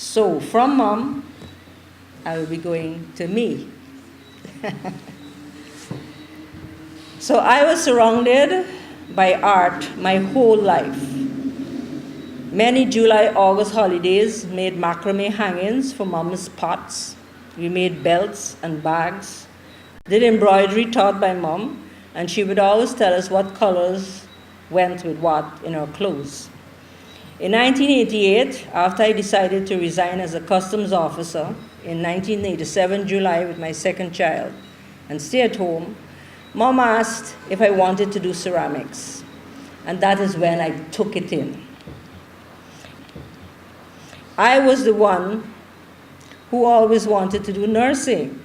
So from Mom, I will be going to me. So I was surrounded by art my whole life. Many July, August holidays made macrame hangings for Mom's pots. We made belts and bags, did embroidery taught by Mom, and she would always tell us what colors went with what in our clothes. In 1988, after I decided to resign as a customs officer in 1987 July with my second child and stay at home, Mom asked if I wanted to do ceramics, and that is when I took it in. I was the one who always wanted to do nursing.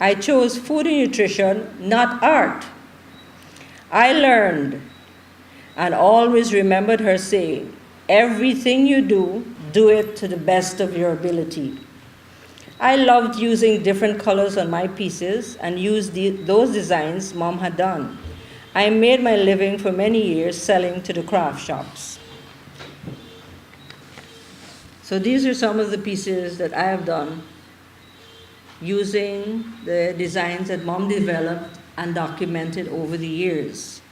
I chose food and nutrition, not art. I learned and always remembered her saying, everything you do, do it to the best of your ability. I loved using different colors on my pieces and used those designs Mom had done. I made my living for many years selling to the craft shops. So these are some of the pieces that I have done using the designs that Mom developed and documented over the years.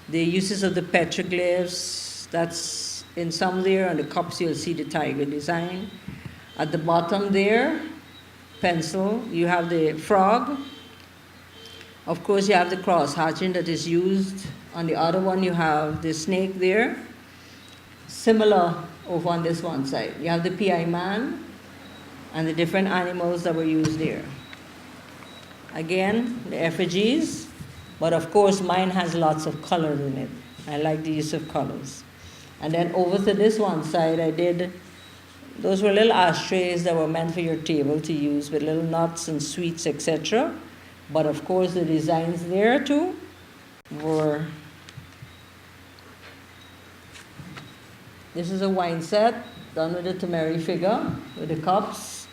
The uses of the petroglyphs, that's in some there, on the cups you'll see the tiger design. At the bottom there, pencil, you have the frog. Of course, you have the cross hatching that is used. On the other one, you have the snake there. Similar over on this one side. You have the PI man and the different animals that were used there. Again, the effigies, but of course mine has lots of color in it. I like the use of colors. And then over to this one side, I did, those were little ashtrays that were meant for your table to use with little nuts and sweets, etc. But of course the designs there too were, this is a wine set done with a tamari figure with the cups.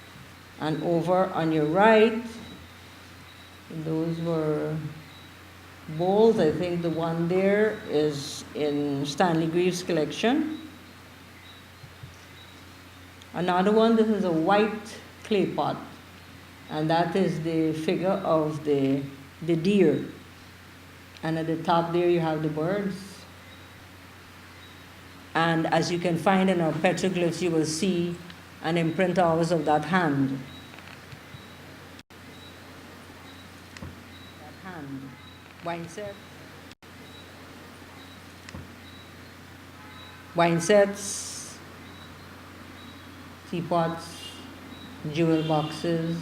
And over on your right, those were bowls. I think the one there is in Stanley Greaves' collection. Another one, this is a white clay pot, and that is the figure of the deer. And at the top there you have the birds. And as you can find in our petroglyphs, you will see an imprint always of that hand. That hand. Wine set. Wine sets, teapots, jewel boxes.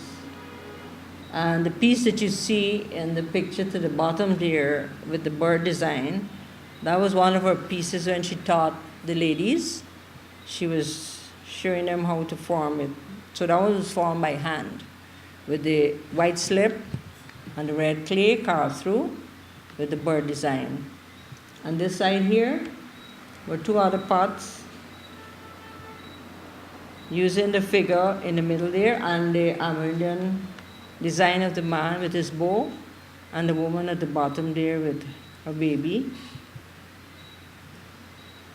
And the piece that you see in the picture to the bottom there with the bird design, that was one of her pieces when she taught the ladies. She was showing them how to form it. So that was formed by hand with the white slip and the red clay carved through with the bird design. On this side here were two other pots using the figure in the middle there and the Amerindian design of the man with his bow and the woman at the bottom there with her baby.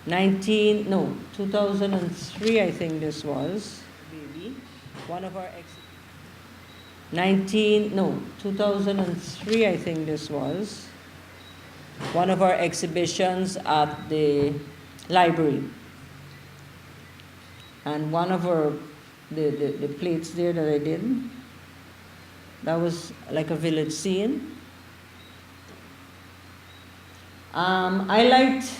2003, I think this was, baby. One of our 2003, I think this was, one of our exhibitions at the library. And one of our, the plates there that I did, that was like a village scene. I liked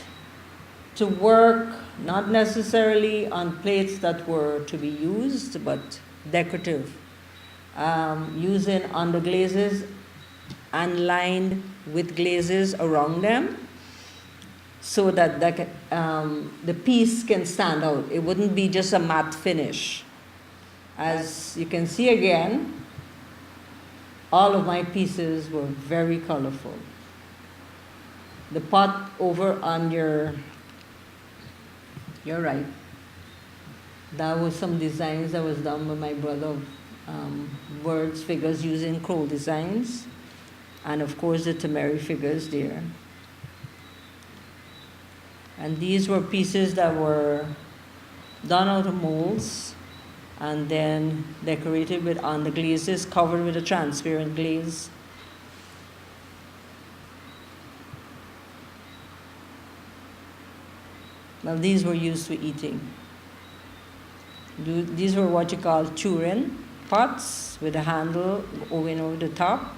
to work not necessarily on plates that were to be used, but decorative, using underglazes and lined with glazes around them so that the piece can stand out. It wouldn't be just a matte finish. As you can see again, all of my pieces were very colorful. The pot over on your right, that was some designs that was done by my brother, birds, figures using crow designs, and of course the tamari figures there. And these were pieces that were done out of molds and then decorated with underglazes, covered with a transparent glaze. Now these were used for eating. These were what you call churin pots with a handle going over the top.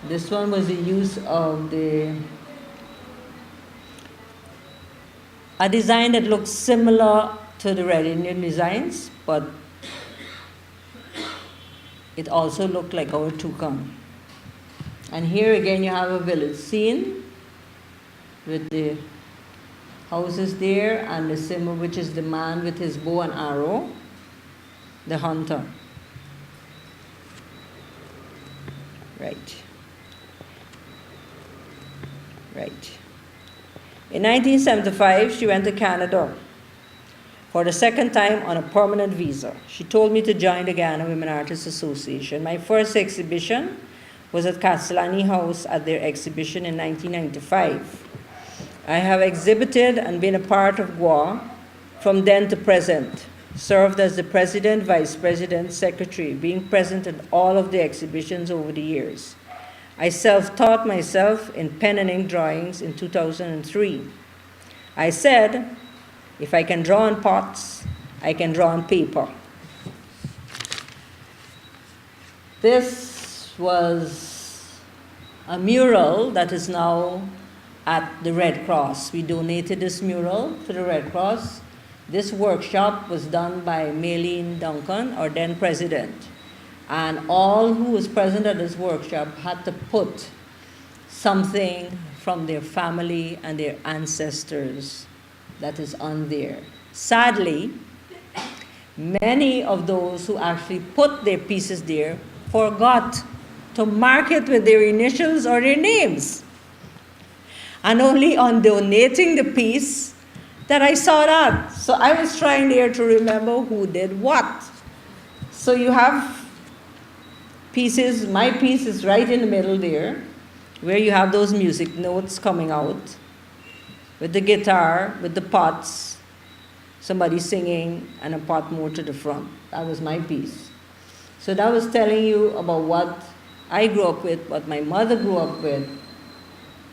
This one was the use of a design that looks similar to the Red Indian designs, but it also looked like our toucan. And here again you have a village scene with the houses there and the symbol, which is the man with his bow and arrow, the hunter. Right. In 1975, she went to Canada for the second time on a permanent visa. She told me to join the Guyana Women Artists Association. My first exhibition was at Castellani House at their exhibition in 1995. I have exhibited and been a part of GWA from then to present, served as the president, vice president, secretary, being present at all of the exhibitions over the years. I self-taught myself in pen and ink drawings in 2003. I said, if I can draw on pots, I can draw on paper. This was a mural that is now at the Red Cross. We donated this mural to the Red Cross. This workshop was done by Maylene Duncan, our then president. And all who was present at this workshop had to put something from their family and their ancestors that is on there. Sadly, many of those who actually put their pieces there forgot to mark it with their initials or their names. And only on donating the piece that I saw that. So I was trying there to remember who did what. So you have pieces, my piece is right in the middle there, where you have those music notes coming out, with the guitar, with the pots, somebody singing, and a pot more to the front. That was my piece. So that was telling you about what I grew up with, what my mother grew up with,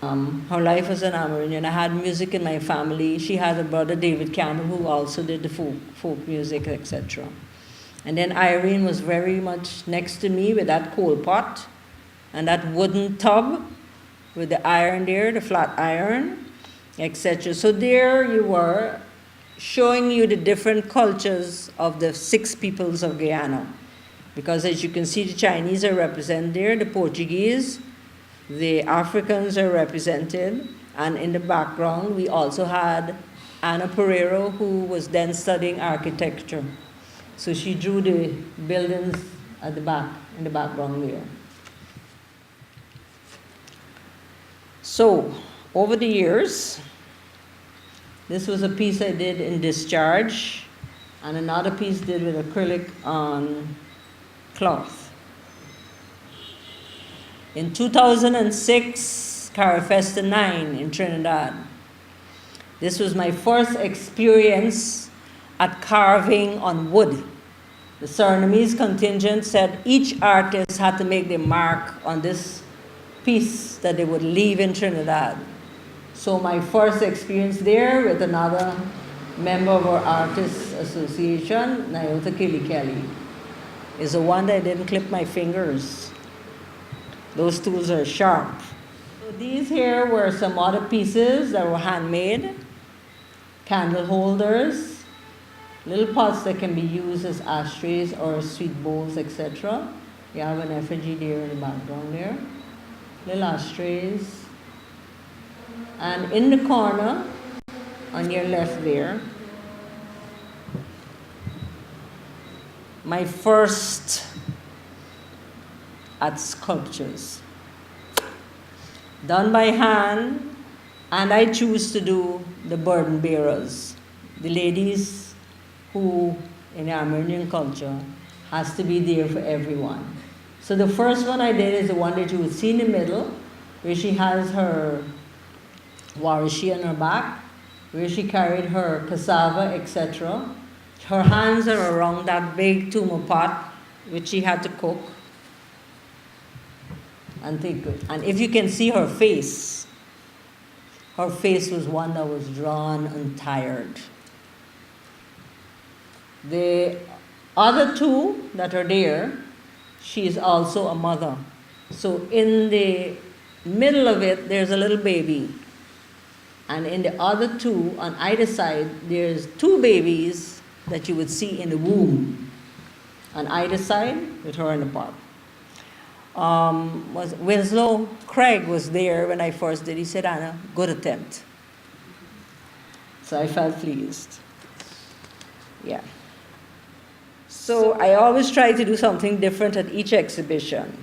her life as an Amerindian. I had music in my family. She had a brother, David Campbell, who also did the folk music, etc. And then Irene was very much next to me with that coal pot and that wooden tub with the iron there, the flat iron, etc. So there you were, showing you the different cultures of the 6 peoples of Guyana. Because as you can see, the Chinese are represented there, the Portuguese, the Africans are represented, and in the background we also had Anna Pereiro, who was then studying architecture. So she drew the buildings at the back, in the background there. So, over the years, this was a piece I did in discharge, and another piece did with acrylic on cloth. In 2006, Carifesta 9 in Trinidad. This was my first experience at carving on wood. The Surinamese contingent said each artist had to make their mark on this piece that they would leave in Trinidad. So my first experience there with another member of our Artists Association, Nyota Kelly, is the one that I didn't clip my fingers. Those tools are sharp. So these here were some other pieces that were handmade. Candle holders, little pots that can be used as ashtrays or sweet bowls, etc. You have an effigy there in the background there. Little ashtrays. And in the corner, on your left there, my first at sculptures. Done by hand, and I choose to do the burden bearers, the ladies who, in Amerindian culture, has to be there for everyone. So the first one I did is the one that you would see in the middle, where she has her warishi on her back, where she carried her cassava, etc. Her hands are around that big tumor pot, which she had to cook. And if you can see her face was one that was drawn and tired. The other two that are there, she is also a mother. So in the middle of it, there's a little baby. And in the other two, on either side, there's two babies that you would see in the womb. On either side, with her in the pot. Winslow Craig was there when I first did. He said, Anna, good attempt. So I felt pleased. Yeah. So I always try to do something different at each exhibition.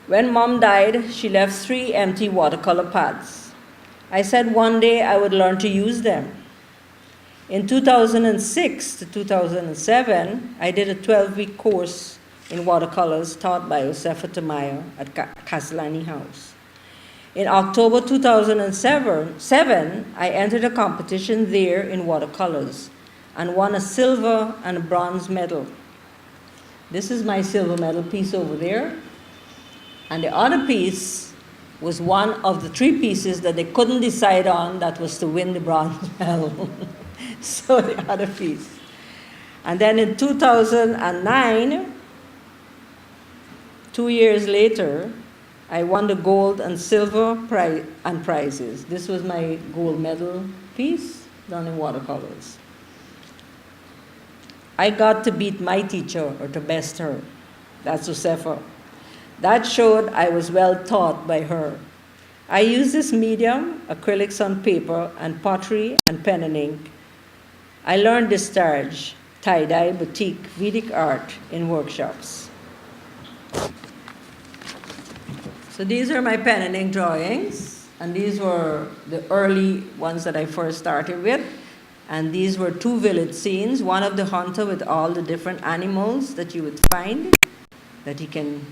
When Mom died, she left 3 empty watercolor pads. I said one day I would learn to use them. In 2006 to 2007, I did a 12-week course in watercolors taught by Josefa Tamayo at Castellani House. In October 2007, I entered a competition there in watercolors and won a silver and a bronze medal. This is my silver medal piece over there. And the other piece was one of the 3 pieces that they couldn't decide on that was to win the bronze medal. So the other piece. And then in 2009, 2 years later, I won the gold and silver prizes. This was my gold medal piece done in watercolors. I got to beat my teacher, or to best her. That's Josefa. That showed I was well taught by her. I use this medium, acrylics on paper, and pottery and pen and ink. I learned discharge, tie-dye, batik, Vedic art in workshops. So these are my pen and ink drawings, and these were the early ones that I first started with. And these were 2 village scenes, one of the hunter with all the different animals that you would find, that he can,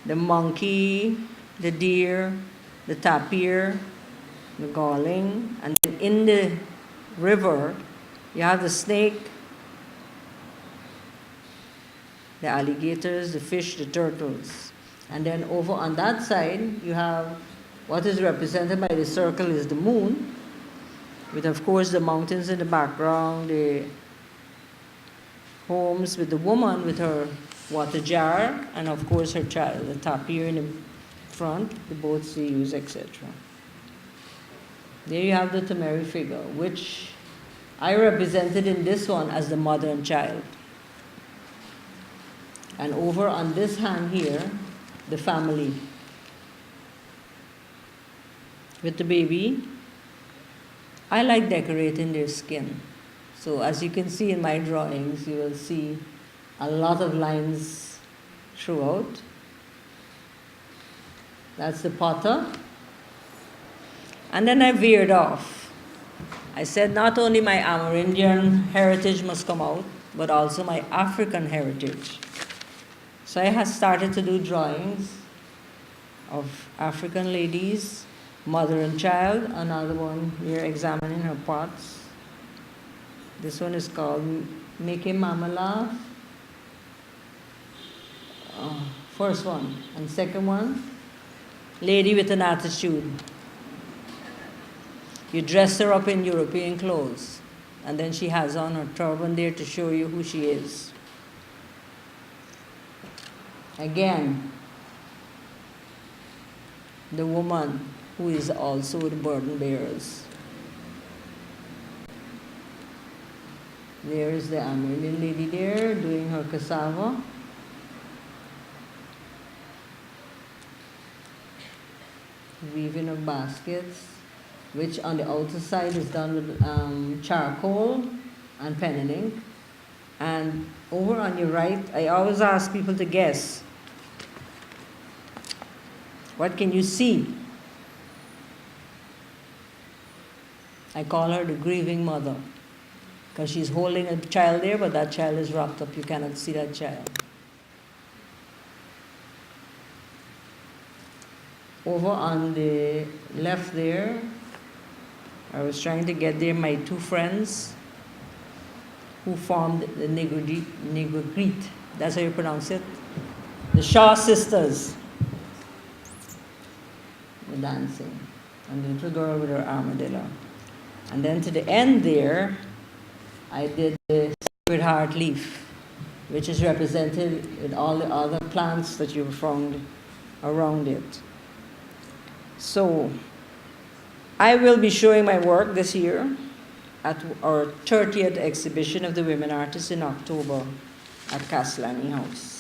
the monkey, the deer, the tapir, the galling, and then in the river, you have the snake, the alligators, the fish, the turtles. And then over on that side, you have what is represented by the circle is the moon, with of course the mountains in the background, the homes with the woman with her water jar, and of course her child, the tapir in the front, the boats they use, etc. There you have the Tamari figure, which I represented in this one as the mother and child. And over on this hand here, the family with the baby. I like decorating their skin. So as you can see in my drawings, you will see a lot of lines throughout. That's the potter. And then I veered off. I said not only my Amerindian heritage must come out, but also my African heritage. So I had started to do drawings of African ladies, mother and child. Another one here examining her pots. This one is called Making Mama Laugh. First one. And second one, Lady with an Attitude. You dress her up in European clothes, and then she has on her turban there to show you who she is. Again, the woman who is also the burden bearers. There is the Amerindian lady there doing her cassava. Weaving of baskets, which on the outer side is done with charcoal and pen and ink. And over on your right, I always ask people to guess. What can you see? I call her the grieving mother, because she's holding a child there, but that child is wrapped up. You cannot see that child. Over on the left there, I was trying to get there my 2 friends, who formed the Negrite. That's how you pronounce it? The Shaw sisters were dancing. And the little girl with her armadillo. And then to the end there, I did the Sacred Heart leaf, which is represented in all the other plants that you found around it. So, I will be showing my work this year at our 30th exhibition of the women artists in October at Castellani House.